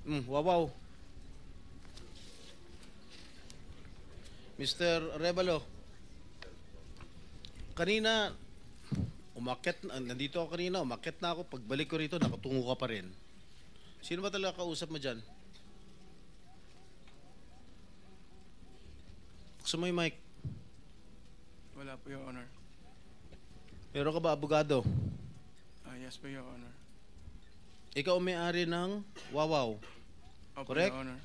Wow. Mr. Revalo, kanina, nandito ako kanina, umakyat na ako. Pagbalik ko rito, nakatungo ka pa rin. Sino ba talaga kausap mo dyan? Gusto mo yung mic? Wala po, Your Honor. Meron ka ba abogado? Yes po, Your Honor. Ikaw ang may-ari ng Wawaw. Opo, Correct? Your Honor.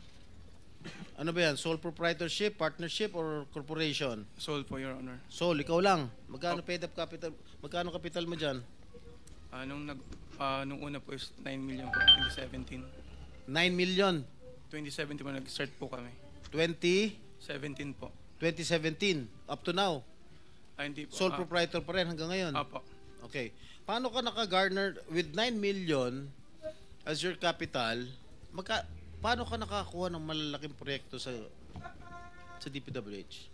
Ano ba yan? Sole proprietorship, partnership, or corporation? Sold po, Your Honor. Sole, ikaw lang. Magkano paid up capital? Magkano capital mo dyan? Nung una po is 9 million po, 2017. 9 million. 2017 po, nag-start po kami. 2017 17 po. up to now. Hindi po. Sole proprietor pa rin hanggang ngayon. Apo. Okay. Paano ka naka-garner with 9 million as your capital? Paano ka nakakuha ng malalaking proyekto sa DPWH?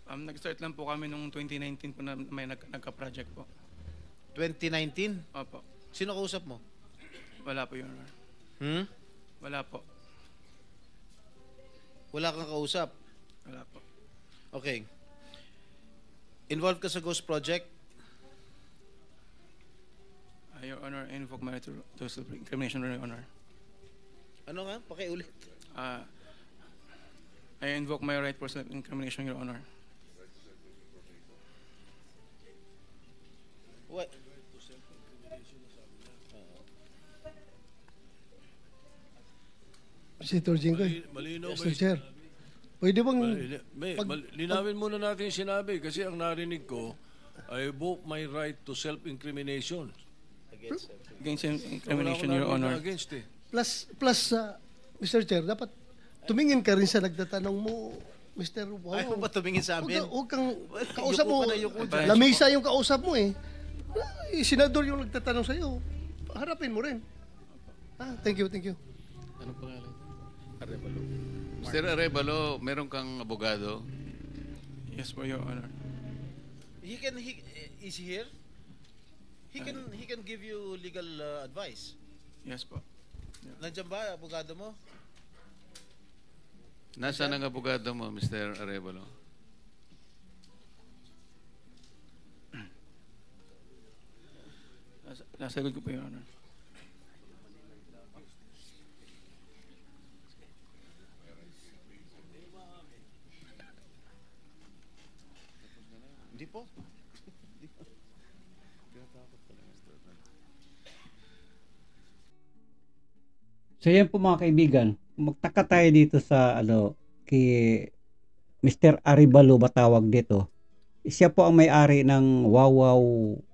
Nag-start lang po kami nung 2019 po na may nagka-project po. 2019? Opo. Sino kausap mo? Wala po, Your Honor. Wala po. Wala kang kausap? Wala po. Okay. Involved ka sa Ghost Project? Your Honor, I invoke my right to self-incrimination, Your Honor. Ano nga? Pakiulit. I invoke my right for self-incrimination, Your Honor. What? Senator Jinggoy. Malinaw ba Mr. Chair. Pwede bang... linawin muna natin yung sinabi kasi ang narinig ko, I invoke my right to self-incrimination. Against incrimination, Your Honor. Against eh. Plus, Mr. Chair, dapat tumingin ka rin sa nagtatanong mo, Mr. Wow. Ayaw ba tumingin sa amin? Huwag kang kausap mo. Yuko ka na, Lamesa yung kausap mo eh. Senador yung nagtatanong sa'yo. Harapin mo rin. Thank you. Anong pangalan? Arevalo. Mr. Arevalo, meron kang abogado? Yes po, Your Honor. Is he here? He can give you legal advice. Yes po. Nandiyan ba abogado mo? Nasaan ang abogado mo, Mr. Arevalo? Nasa likod ko po, Your Honor. Hindi po. So yan po mga kaibigan, magtaka tayo dito sa kay Mr. Arevalo ba tawag dito. Siya po ang may-ari ng Wawaw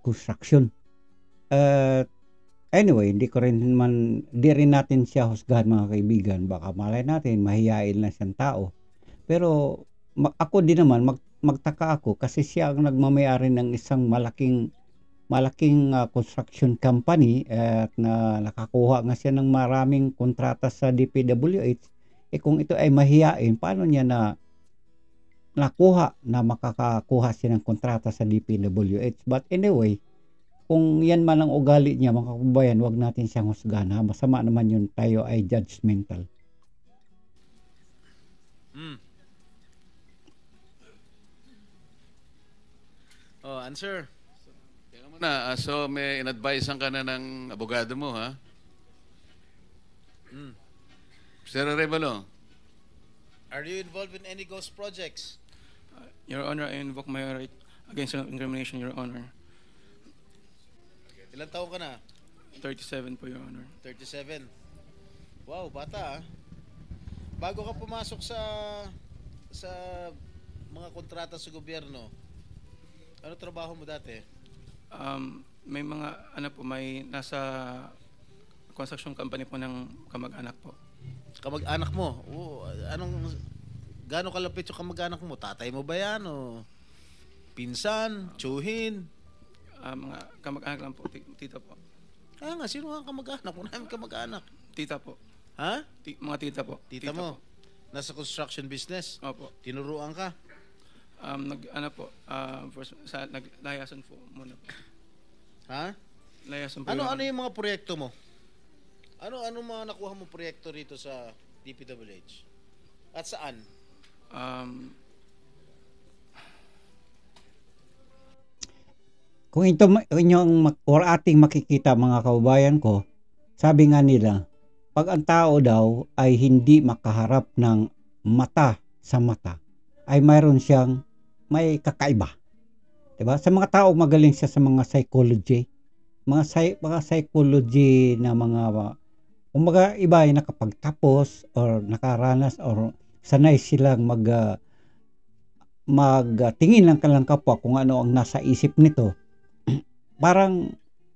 Construction. Anyway, di rin natin siya husgahan mga kaibigan. Baka malay natin, mahihain lang siyang tao. Pero ako din naman, magtaka ako kasi siya ang nagmamayari ng isang malaking construction company at na nakakuha nga siya ng maraming kontrata sa DPWH. Kung ito ay mahihain, paano niya nakuha na makakakuha siya ng kontrata sa DPWH? But anyway, kung yan man ang ugali niya, mga kababayan, wag natin siyang husgahan. Masama naman yun, tayo ay judgmental. Answer. So may in-advisean ka na ng abogado mo, ha? Mr. Arevalo? Are you involved in any ghost projects? Your Honor, I invoke my right against incrimination, Your Honor. Ilang taon ka na? 37 po, Your Honor. 37. Wow, bata ah. Bago ka pumasok sa mga kontrata sa gobyerno, ano trabaho mo dati? May mga may nasa construction company po ng kamag-anak po. Kamag-anak mo? Gaano kalapit yung kamag-anak mo? Tatay mo ba yan? O pinsan? Tsuhin? Mga kamag-anak lang po, tita po. Sino nga kamag-anak? Wala namin kamag-anak. Tita po. Ha? Mga tita po. Tita mo? Po. Nasa construction business? Opo. Tinuruan ka? Naglayasan po muna po. Ha? Layasan po. Ano yung mga proyekto mo? Ano mga nakuha mo proyekto rito sa DPWH? At saan? Kung ito or ating makikita mga kababayan ko, sabi nga nila, pag ang tao daw ay hindi makaharap ng mata sa mata, ay mayroon siyang may kakaiba. Diba? Sa mga tao magaling siya sa mga psychology, mga psychology na mga iba ay nakapagtapos or nakaranas or sanay silang magtingin lang kalang kapwa kung ano ang nasa isip nito. Parang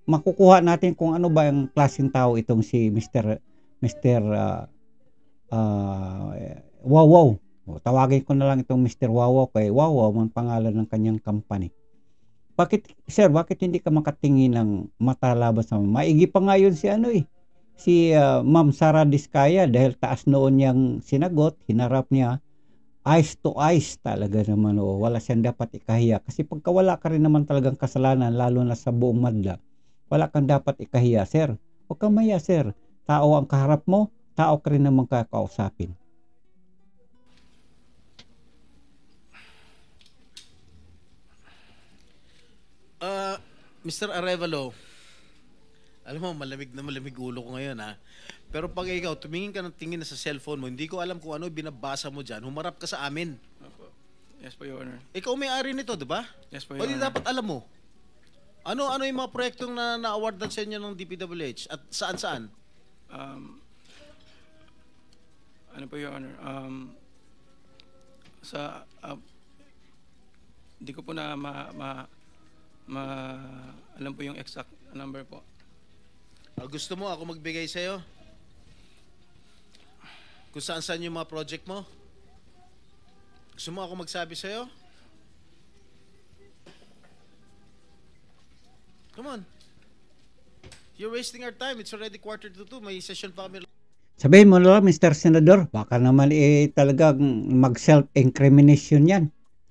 makukuha natin kung ano ba ang klaseng tao itong si Mr. Wawaw. Tawagin ko na lang itong Mr. Wawaw kay Wawaw ang pangalan ng kanyang company. Bakit hindi ka makatingin ng mata laban sa maigi pa nga yun si Ma'am Sara Diskaya dahil taas noon niyang sinagot, hinarap niya eyes to eyes talaga naman. Wala siyang dapat ikahiya kasi pagka wala ka rin naman talagang kasalanan lalo na sa buong madla, wala kang dapat ikahiya, sir. Huwag kang maya, sir. Tao ang kaharap mo, tao ka rin naman kakausapin. Mr. Arevalo, alam mo, malamig ulo ko ngayon ha. Pero pag ikaw, tumingin ka ng tingin na sa cellphone mo, hindi ko alam kung ano binabasa mo dyan, humarap ka sa amin. Opo. Yes po, Your Honor. Ikaw may-ari nito, di ba? Yes po, O Your di Honor. dapat alam mo. Ano yung mga proyektong na-awardan sa inyo ng DPWH? At saan-saan? Ano po, Your Honor? Hindi ko po na alam po yung exact number po. Gusto mo ako magbigay sa'yo? Kung saan-saan yung mga project mo? Gusto mo ako magsabi sa'yo? Come on. You're wasting our time. It's already 1:45. May session pa kami. Sabihin mo lang, Mr. Senador, baka naman talagang mag-self-incrimination yan.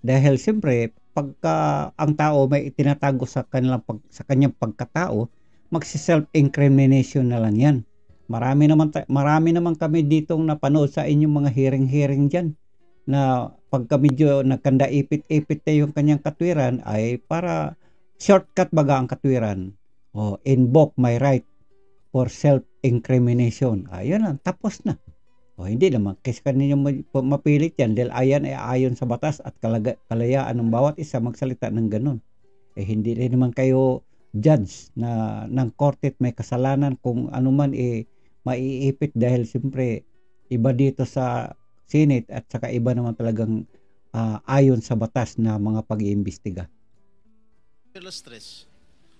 Dahil siyempre, pagka ang tao may itinatago sa kanyang pagkatao, magsi-self-incrimination na lang yan. Marami naman kami ditong napanood sa inyong mga hearing dyan na pagka medyo nagkanda ipit-ipit na yung kanyang katwiran ay para shortcut baga ang katwiran. Invoke my right for self-incrimination. Ayun lang, tapos na. Hindi naman, kasi kanina mapilit yan dahil ayan ay ayon sa batas at kalayaan ng bawat isa magsalita ng ganun. Hindi rin naman kayo judge na ng korte may kasalanan kung ano man maiipit dahil siyempre iba dito sa Senate at saka iba naman talagang ayon sa batas na mga pag-iimbestiga. Stress.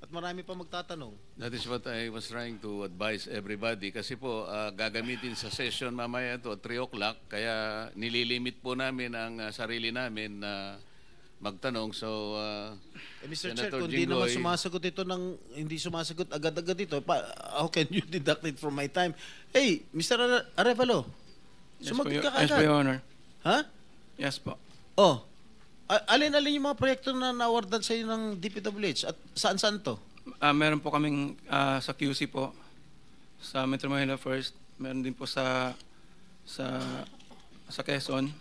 At marami pa magtatanong. That is what I was trying to advise everybody kasi po gagamitin sa session mamaya to 3 o'clock kaya nililimit po namin ang sarili namin na magtanong. So Mr. Chair, Senator kung di naman Jinggoy, hindi sumasagot agad-agad ito, how can you deduct it from my time? Hey, Mr. Arevalo, Yes po, sumagot ka Yes po, agad. Your Honor. Ha? Yes po. Alin-alin yung mga proyekto na na-awardan sa inyo ng DPWH at saan-saan to? Meron po kaming sa QC po, sa Metro Manila First. Meron din po sa Quezon.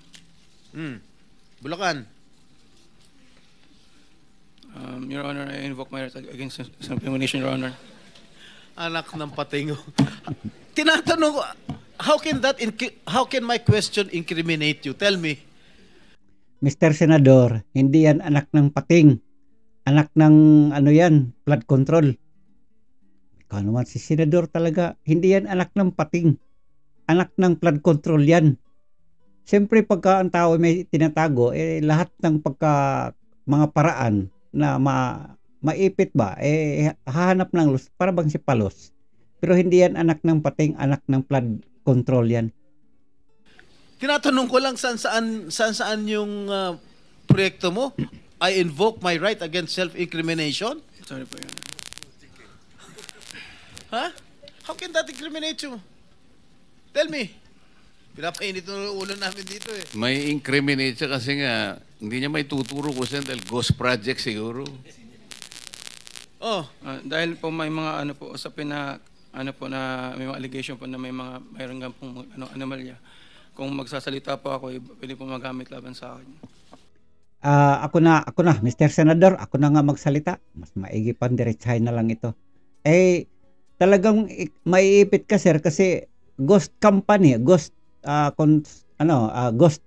Bulacan. Your Honor, I invoke my right against self-incrimination, Your Honor. Anak ng patingo. Tinatanong ko, how can my question incriminate you? Tell me. Mr. Senador, hindi yan anak ng pating. Anak ng flood control. Ikaw naman si Senador talaga. Hindi yan anak ng pating. Anak ng flood control yan. Siyempre pagka ang tao may tinatago, lahat ng mga paraan na maipit ba, hahanap ng lus para bang si palos. Pero hindi yan anak ng pating, anak ng flood control yan. Tinatanong ko lang saan yung proyekto mo? I invoke my right against self-incrimination? Sorry po, Your Honor. Ha? How can that incriminate you? Tell me. Pinapainit ng ulo namin dito eh. may incriminate siya kasi nga hindi niya may tuturo ko siya dahil ghost project siguro. Oh, Dahil po may mga usapin na ano po na may mga allegation po na mayroon nga pong anomalya. Kung magsasalita po ako, pwede po magamit laban sa akin. Ako na, Mr. Senador, ako na nga magsalita. Mas maigi pang diretsahin na lang ito. Talagang maiipit ka, sir, kasi ghost company, ghost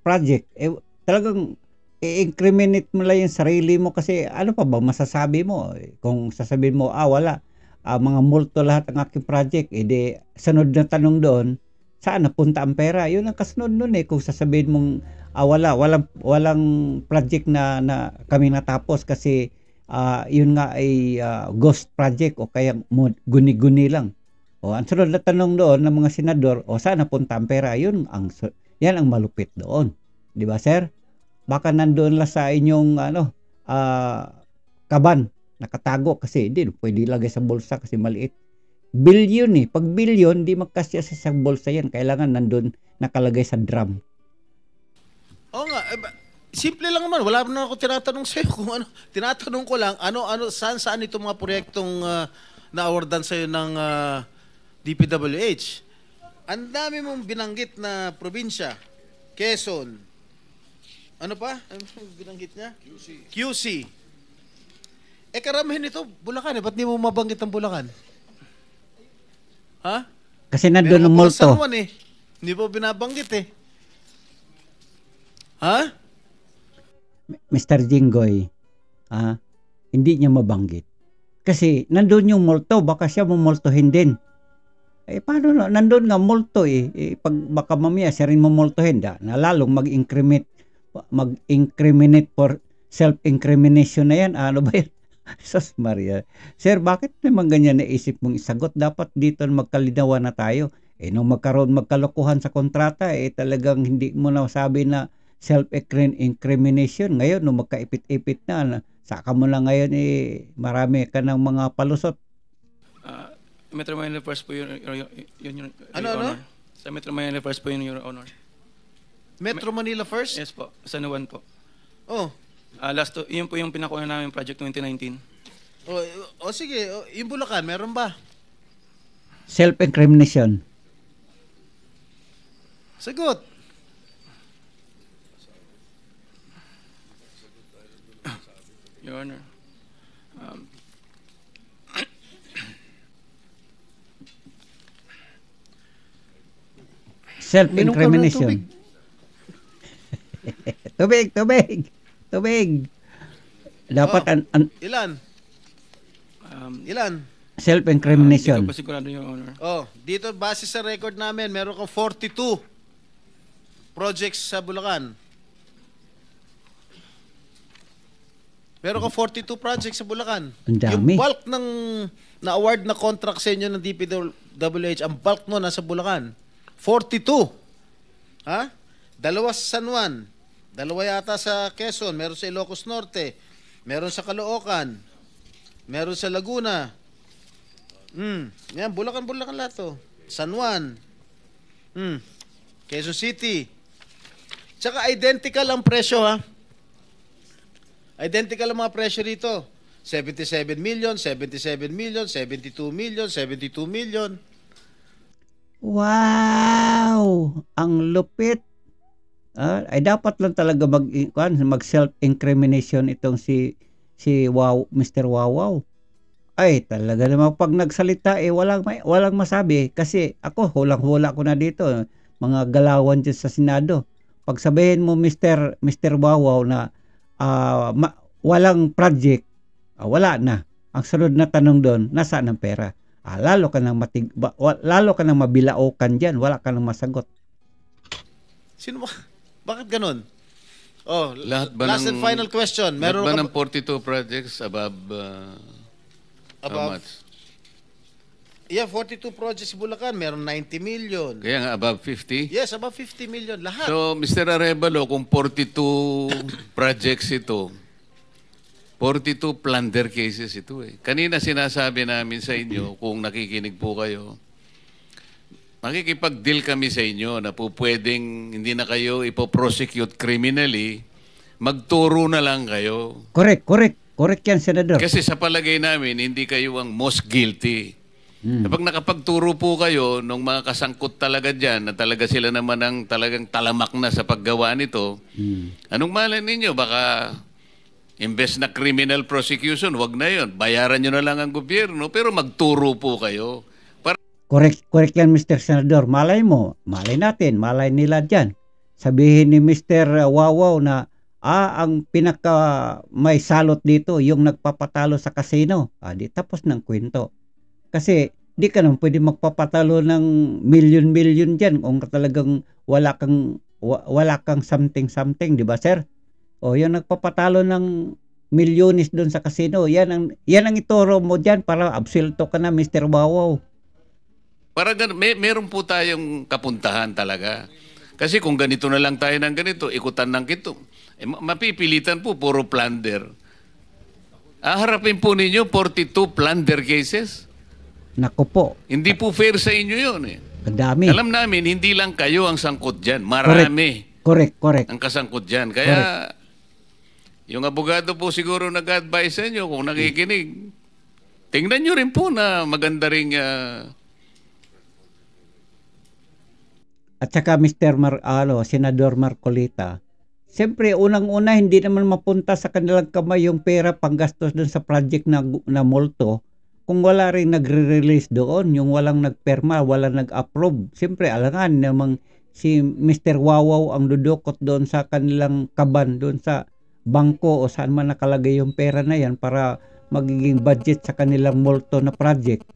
project. Talagang i-incriminate mo lang yung sarili mo kasi ano pa ba masasabi mo? Kung sasabihin mo, wala. Mga multo lahat ang aking project. Di sunod na tanong doon, saan napunta ang pera? Yun ang kasunod nun kung sasabihin mong walang project na kami natapos kasi yun nga ay ghost project o kaya guni-guni lang. Ang sunod na tanong doon ng mga senador, saan napunta ang pera? Yan ang malupit doon. Di ba, sir? Baka nandoon lang sa inyong kaban, nakatago kasi hindi pwede ilagay sa bulsa kasi maliit. Billion Pag billion, di magkasya sa isang bulsa yan. Kailangan nandoon nakalagay sa drum. Oo nga, simple lang naman. Wala na ako tinatanong sa'yo kung ano. Tinatanong ko lang, saan itong mga proyektong na-awardan sa'yo ng DPWH. Ang dami mong binanggit na probinsya. Quezon. Ano pa? Ano binanggit niya? QC. Karamihan ito, Bulacan. Ba't di mo mabanggit ang Bulacan? Ha? Kasi nandoon ang multo. Hindi po binabanggit Ha? Mr. Jinggoy, hindi niya mabanggit. Kasi nandun yung multo, baka siya mumultuhin din. Paano na? Nandun nga multo Pag baka mamaya siya rin mumultuhin, na lalong mag-incriminate for self-incrimination na yan. Ano ba yan? Sus Maria. Sir, bakit naman ganyan naisip mong isagot? Dapat dito magkalinawan na tayo. Nung magkalokohan sa kontrata, talagang hindi mo na sabi na self-incrimination. Ngayon, nung magkaipit-ipit na, saka mo lang ngayon marami ka ng mga palusot. Metro Manila First po yun, Your Honor. Sa Metro Manila First po yun, Your Honor. Metro Manila First? Yes po, San Juan po. Yun po yung pinakuha namin project 2019. Sige. Yung Bulacan, meron ba? Self-incrimination. Sagot. Your Honor. Self-incrimination. Tubig. Dapat Ilan? Ilan? Self-incrimination. Hindi ko pa sigurado, Your Honor. Dito base sa record namin, meron kang 42 projects sa Bulacan. Meron kang 42 projects sa Bulacan. Ang dami. Yung bulk ng na-award na contract sa inyo ng DPWH, ang bulk no nasa Bulacan. 42. Ha? 2 sa San Juan. 2 yata sa Quezon. Meron sa Ilocos Norte. Meron sa Caloocan. Meron sa Laguna. Yan, Bulacan lahat to. San Juan. Quezon City. Tsaka identical ang presyo, ha? Identical ang mga presyo rito. 77 million, 77 million, 72 million, 72 million. Wow! Ang lupit. Dapat lang talaga mag self-incrimination itong si Mr. Wawaw. Talaga naman pag nagsalita walang masabi kasi ako hulang-hula ko na dito mga galawan dyan sa Senado. Pag sabihin mo Mr. Wawaw na walang project, wala na. Ang sunod na tanong doon, nasaan ang pera? Lalo ka nang mabilaukan dyan, wala ka nang masagot. Sino ba? Bakit ganun? Last and final question. Meron ba ng 42 projects above how much? Yeah, 42 projects sa Bulacan. Meron 90 million. Kaya nga, above 50? Yes, above 50 million. Lahat. So, Mr. Arevalo, kung 42 projects ito, 42 plunder cases ito Kanina sinasabi namin sa inyo, kung nakikinig po kayo, makikipag-deal kami sa inyo na po pwedeng hindi na kayo ipoprosecute criminally, magturo na lang kayo. Correct yan, Senador. Kasi sa palagay namin, hindi kayo ang most guilty. Kapag nakapagturo po kayo ng mga kasangkot talaga dyan, na talaga sila naman ang talagang talamak na sa paggawa nito, anong malay ninyo? Baka imbes na criminal prosecution, wag na yon. Bayaran nyo na lang ang gobyerno, pero magturo po kayo. Correct yan, Mr. Senador. Malay mo, malay natin, malay nila dyan. Sabihin ni Mr. Wawaw na, ang pinaka may salot dito, yung nagpapatalo sa casino. Di tapos ng kwento. Kasi di ka naman pwede magpapatalo ng milyon-milyon dyan kung talagang wala kang something, di ba, sir? O yung nagpapatalo ng milyones doon sa casino, yan ang ituro mo dyan para absuelto ka na, Mr. Wawaw. Para meron po tayong kapuntahan talaga. Kasi kung ganito na lang tayo ng ganito, ikutan ng kito, mapipilitan po, puro plunder. Harapin po ninyo 42 plunder cases. Naku po. Hindi po fair sa inyo yun eh. Kadami. Alam namin, hindi lang kayo ang sangkot dyan. Marami. Correct. Ang kasangkot dyan. Kaya, yung abogado po siguro nag-advise sa inyo kung nakikinig. Tingnan nyo rin po na maganda rin. At saka Mr. Senador Marcolita, siyempre, unang-una, hindi naman mapunta sa kanilang kamay yung pera panggastos dun sa project na multo kung wala rin nagre-release doon, yung walang nagperma, walang nag-approve. Siyempre, alangan namang si Mr. Wawaw ang dudukot doon sa kanilang kaban, doon sa bangko o saan man nakalagay yung pera na yan para magiging budget sa kanilang multo na project.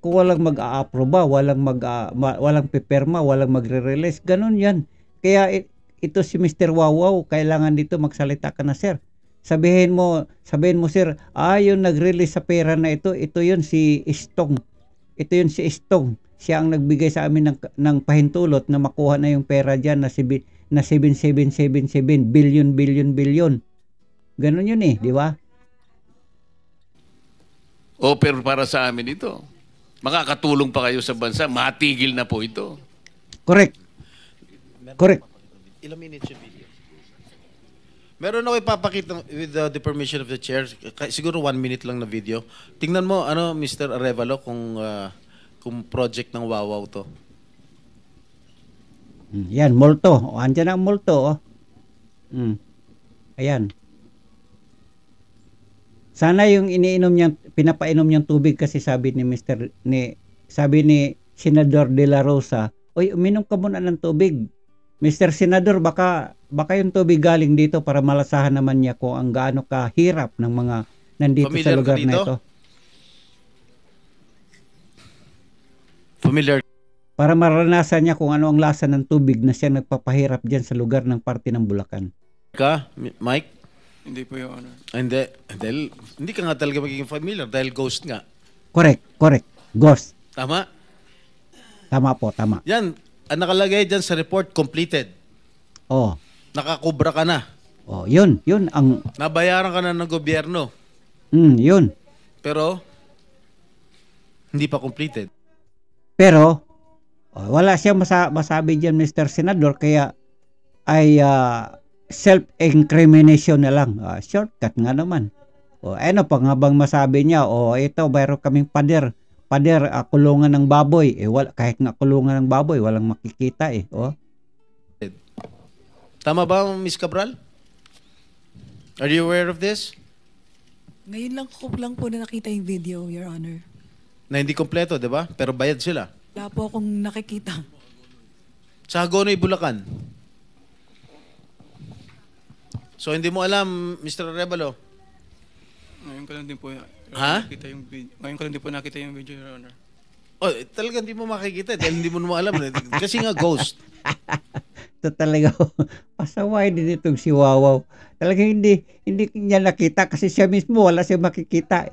Kung walang mag-a-approve, walang piperma, walang magre-release, ganun yan. Kaya ito si Mr. Wawaw, kailangan dito magsalita ka na, sir. Sabihin mo, sir, yung nag-release sa pera na ito yun si Istong. Ito yun si Istong. Siya ang nagbigay sa amin ng pahintulot na makuha na yung pera dyan na 7777 billion. Ganun yun di ba? Pero para sa amin ito. Makakatulong pa kayo sa bansa. Matigil na po ito. Correct. Ilang minutes yung video? Meron ako ipapakita with the permission of the chair. Siguro 1 minute lang na video. Tingnan mo, Mr. Arevalo, kung project ng Wawaw to. Yan, multo. Andyan ang multo. Ayan. Sana yung pinapainom niyang tubig kasi sabi ni Senador De La Rosa, uminom ka muna ng tubig. Mr. Senador, baka yung tubig galing dito para malasahan naman niya kung ang gaano kahirap ng mga nandito Familiar sa lugar na ito. Familiar. Para maranasan niya kung ano ang lasa ng tubig na siya nagpapahirap dyan sa lugar ng parte ng Bulacan. Mike? Hindi po, Your Honor. Hindi. Dahil hindi ka nga talaga magiging familiar dahil ghost nga. Correct. Ghost. Tama? Tama po. Yan. Ang nakalagay dyan sa report, completed. Nakakubra ka na. Yun ang... Nabayaran ka na ng gobyerno. Yun. Pero, hindi pa completed. Pero, wala siyang masabi dyan, Mr. Senador, kaya ay self-incrimination na lang. Shortcut nga naman. Ano pa nga bang masabi niya? Ito, mayroon kaming pader, kulungan ng baboy. Kahit nga kulungan ng baboy, walang makikita Tama ba, Ms. Cabral? Are you aware of this? Ngayon lang po na nakita yung video, Your Honor. Na hindi kompleto, di ba? Pero bayad sila. Wala po akong nakikita. Sa Hagonoy, Bulacan. So, hindi mo alam, Mr. Arevalo? Ngayon ko lang din po nakita yung video. Ngayon ko lang din po nakita yung video, Your Honor. Talaga hindi mo makikita dahil hindi mo naman alam. Kasi nga ghost. Ito talaga, pasaway din itong si Wawaw. Talaga hindi niya nakita kasi siya mismo wala siya makikita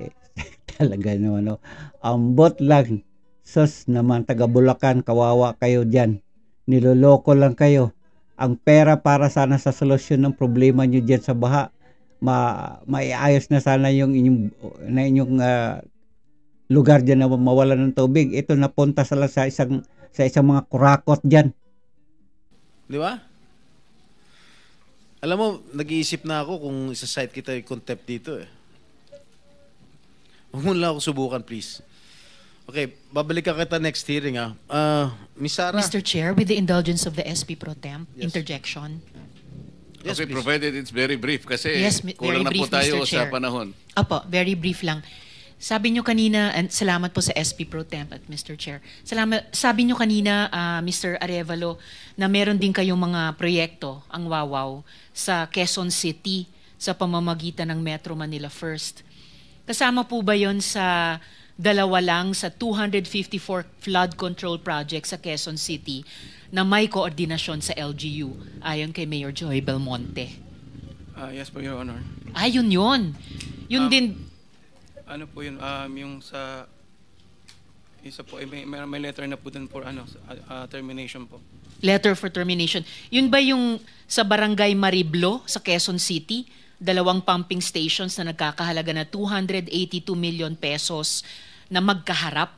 Talaga naman, ambot lang. Sus naman, taga Bulacan, kawawa kayo dyan. Niloloko lang kayo. Ang pera para sana sa solusyon ng problema nyo dyan sa baha, maiayos na sana yung inyong lugar dyan na mawala ng tubig. Ito napunta sa isang mga kurakot dyan. Di ba? Alam mo, nag-iisip na ako kung isa-site kita yung contempt dito Huwag mo lang ako subukan, please. Okay, babalikan kita next hearing Miss Sara. Mr. Chair, with the indulgence of the SP Pro Temp, Yes. interjection. Yes, Okay, please. provided it's very brief kasi Yes, kulang very na po brief, tayo Mr. sa Chair. panahon. Opo, very brief lang. Sabi nyo kanina, and salamat po sa SP Pro Temp at Mr. Chair. Sabi nyo kanina, Mr. Arevalo, na meron din kayong mga proyekto, ang Wawaw, sa Quezon City sa pamamagitan ng Metro Manila First. Kasama po ba yon sa dalawa lang sa 254 flood control projects sa Quezon City na may koordinasyon sa LGU ayon kay Mayor Joy Belmonte? Yes po, Your Honor. Ayun yun. Yun din, Ano po yun, yung sa isa po, may letter na po dun for termination po. letter for termination. Yun ba yung sa Barangay Mariblo sa Quezon City? 2 pumping stations na nagkakahalaga na 282 million pesos na magkaharap?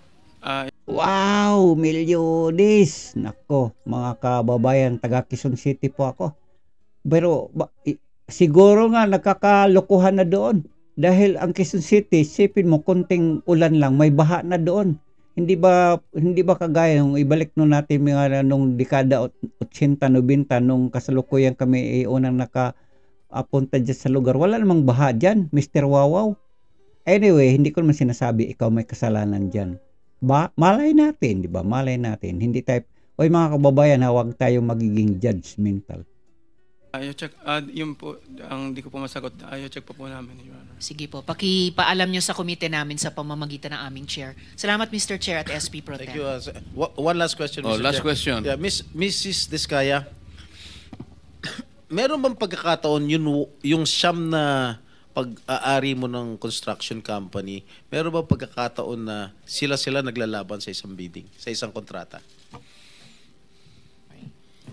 Wow, milyones. Nako, mga kababayan, taga Quezon City po ako. Pero siguro nga nakakalokohan na doon. Dahil ang Quezon City, sipin mo, konting ulan lang, may baha na doon. Hindi ba kagaya nung ibalik natin mga nung dekada 80-90 nung kasalukuyan kami unang nakapunta dyan sa lugar. Wala namang baha dyan, Mr. Wawaw. Anyway, hindi ko naman sinasabi ikaw may kasalanan dyan. Malay natin, di ba? Malay natin. Hindi tayo, oy mga kababayan, huwag tayo magiging judgmental. Check, yun po, ang di ko po masagot, check po namin, Your Honor. Sige po, pakipaalam nyo sa komite namin sa pamamagitan ng aming chair. Salamat, Mr. Chair at SP Pro Tem. Thank you. One last question, Mr. Last Chair. question. Yeah, Mrs. Diskaya, meron bang pagkakataon yung siyam na pag-aari mo ng construction company, meron bang pagkakataon na sila naglalaban sa isang bidding, sa isang kontrata?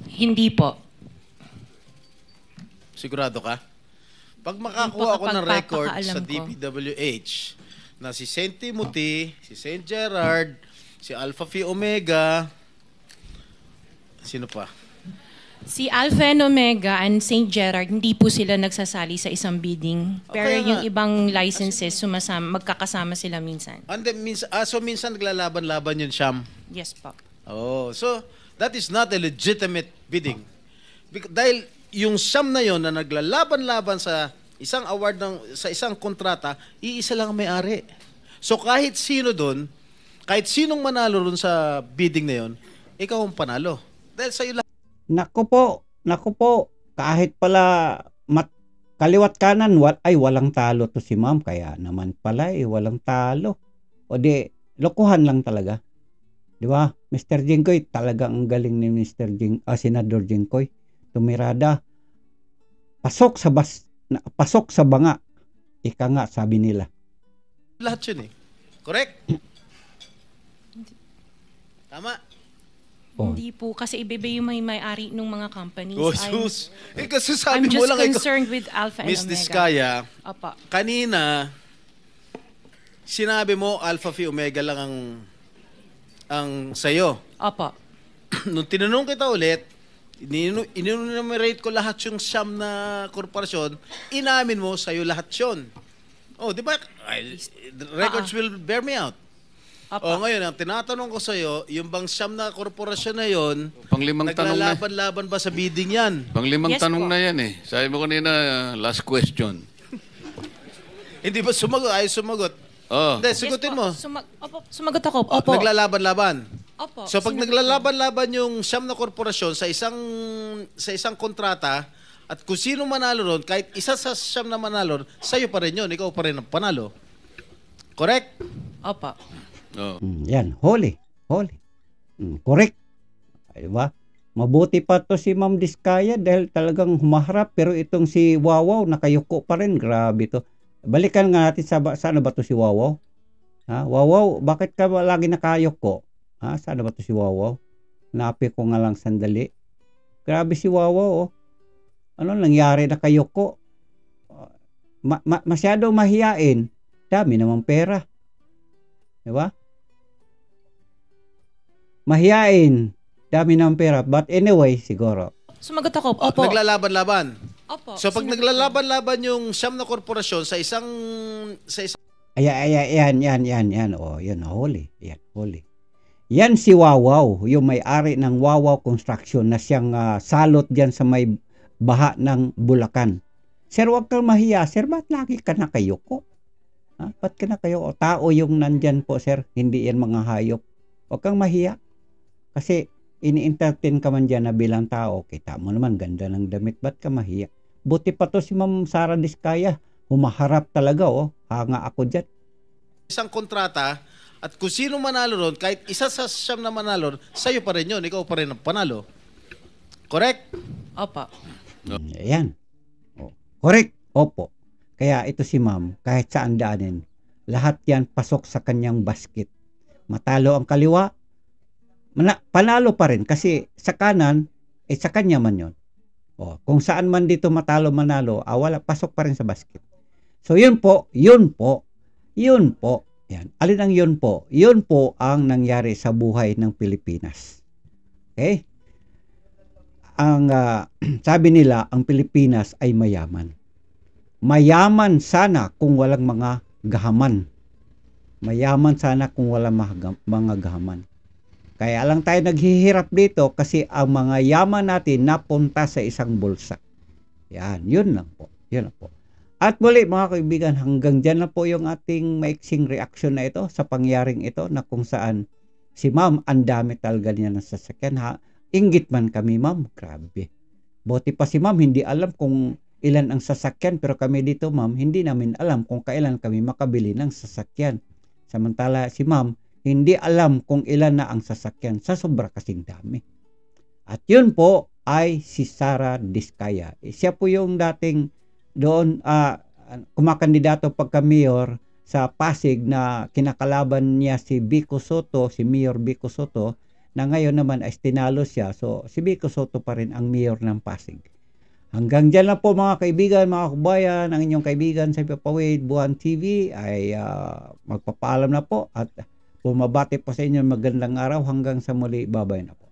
Hindi po. Sigurado ka? Pag makakuha ako ng record sa Pagpapakaalam ko. DPWH na si St. Timothy, si St. Gerard, si Alpha Phi Omega, sino pa? Si Alpha and Omega and St. Gerard, hindi po sila nagsasali sa isang bidding. Pero Okay yung nga. ibang licenses, magkakasama sila minsan. And then, so minsan naglalaban-laban yun, Sham. Yes po. Oh, so that is not a legitimate bidding. Dahil yung siyam na yon na naglalaban-laban sa isang award sa isang kontrata, iisa lang ang may-ari. So kahit sino doon, kahit sinong manalo doon sa bidding na yon, ikaw ang panalo. Dahil sa iyo lang. Naku po, kahit pala kaliwat kanan, walang talo to si ma'am. Kaya naman pala, walang talo. O di, lokohan lang talaga. Di ba? Mr. Jingkoy, talagang ang galing ni Senador Jingkoy. Tumirada. Pasok sa banga. Ika nga, sabi nila. Lahat yun Correct? Tama? Oh. Hindi po, kasi iba yung may-ari ng mga companies. Oh, sus. Kasi sabi I'm mo just lang concerned with Alpha and Miss Omega. Diskaya, Opo. kanina, sinabi mo Alpha Phi Omega lang ang sayo. Opo. Nung tinanong kita ulit, in-enumerate ko lahat yung siyam na korporasyon, inamin mo sa'yo lahat yun. Oh, di ba? The records will bear me out. Opo. Oh, ngayon, ang tinatanong ko sa'yo, yung bang siyam na korporasyon na yun, Panglimang tanong na. naglalaban-laban ba sa bidding yan? Panglimang Yes tanong po. na yan Sabi mo kanina, last question. Hindi ba sumagot? Ay, sumagot. Oh. Hindi, sigutin Yes po. mo. Opo, sumagot ako. Oh, Opo. naglalaban-laban. Opo. So pag Sinagot ko. naglalaban-laban yung siyam na korporasyon sa isang kontrata, at kung sino manalo ron, kahit isa sa siyam na manalo, sa'yo pa rin yun, ikaw pa rin ang panalo. Correct? Opo. Oh. Yan, holy. Correct. Di ba? Mabuti pa to si Ma'am Diskaya dahil talagang humaharap, pero itong si Wawaw nakayuko pa rin. Grabe to. Balikan nga natin saan ba to si Wawaw? Ha? Wawaw, bakit ka lagi nakayuko? Ha? Saan ba to si Wawaw? Napi ko nga lang sandali. Grabe si Wawaw. Ano nangyari na kayuko? Masyado mahiyain. Dami namang pera. Di ba? Mahiyain. Dami namang pera. But anyway, siguro. Sumagot ako. Oh, Opo. naglalaban-laban. Opo. So pag Sinagot ko. naglalaban-laban yung siyam na korporasyon sa isang Yan. Oh, yan, huli. Yan, huli. Yan si Wawaw, yung may-ari ng Wawaw Construction na siyang salot dyan sa may baha ng Bulacan. Sir, wag kang mahiya. Sir, ba't lagi ka nakayuko? Ba't ka nakayuko? Tao yung nandyan po, sir. Hindi yan mga hayop. Wag kang mahiya. Kasi ini-entertain ka man dyan na bilang tao. Kita mo naman, ganda ng damit. Ba't ka mahiya? Buti pa to si Ma'am Sara Diskaya. Humaharap talaga, hanga ako dyan. Isang kontrata, at kung sino manalo ron, kahit isa sa siyam na manalo, sa'yo pa rin yun. Ikaw pa rin ang panalo. Correct? Opo. Ayan. Correct. Opo. Kaya ito si ma'am, kahit saan daanin, lahat yan pasok sa kanyang basket. Matalo ang kaliwa, panalo pa rin. Kasi sa kanan, sa kanya man yun. Kung saan man dito matalo, manalo, wala, pasok pa rin sa basket. So yun po. Yan. Alin ang yun po? Yun po ang nangyari sa buhay ng Pilipinas. Okay? Ang sabi nila, ang Pilipinas ay mayaman. Mayaman sana kung walang mga gahaman. Mayaman sana kung walang mga gahaman. Kaya lang tayo naghihirap dito kasi ang mga yaman natin napunta sa isang bulsa. Yan, yun lang po. At muli mga kaibigan, hanggang dyan na po yung ating maiksing reaksyon na ito sa pangyaring ito na kung saan si ma'am, ang dami talaga niya ng sasakyan. Inggit man kami ma'am, grabe. Buti pa si ma'am, hindi alam kung ilan ang sasakyan, pero kami dito ma'am, hindi namin alam kung kailan kami makabili ng sasakyan. Samantala si ma'am, hindi alam kung ilan na ang sasakyan sa sobra kasing dami. At yun po ay si Sara Diskaya. Siya po yung dating doon kumakandidato pagka-mayor sa Pasig na kinakalaban niya si Vico Soto, si Mayor Vico Soto, na ngayon naman ay tinalo siya. So si Vico Soto pa rin ang mayor ng Pasig. Hanggang dyan lang po mga kaibigan, mga kabayan, ang inyong kaibigan sa Papawid Buwan TV ay magpapaalam na po at bumabati po sa inyo magandang araw hanggang sa muli. Bye-bye na po.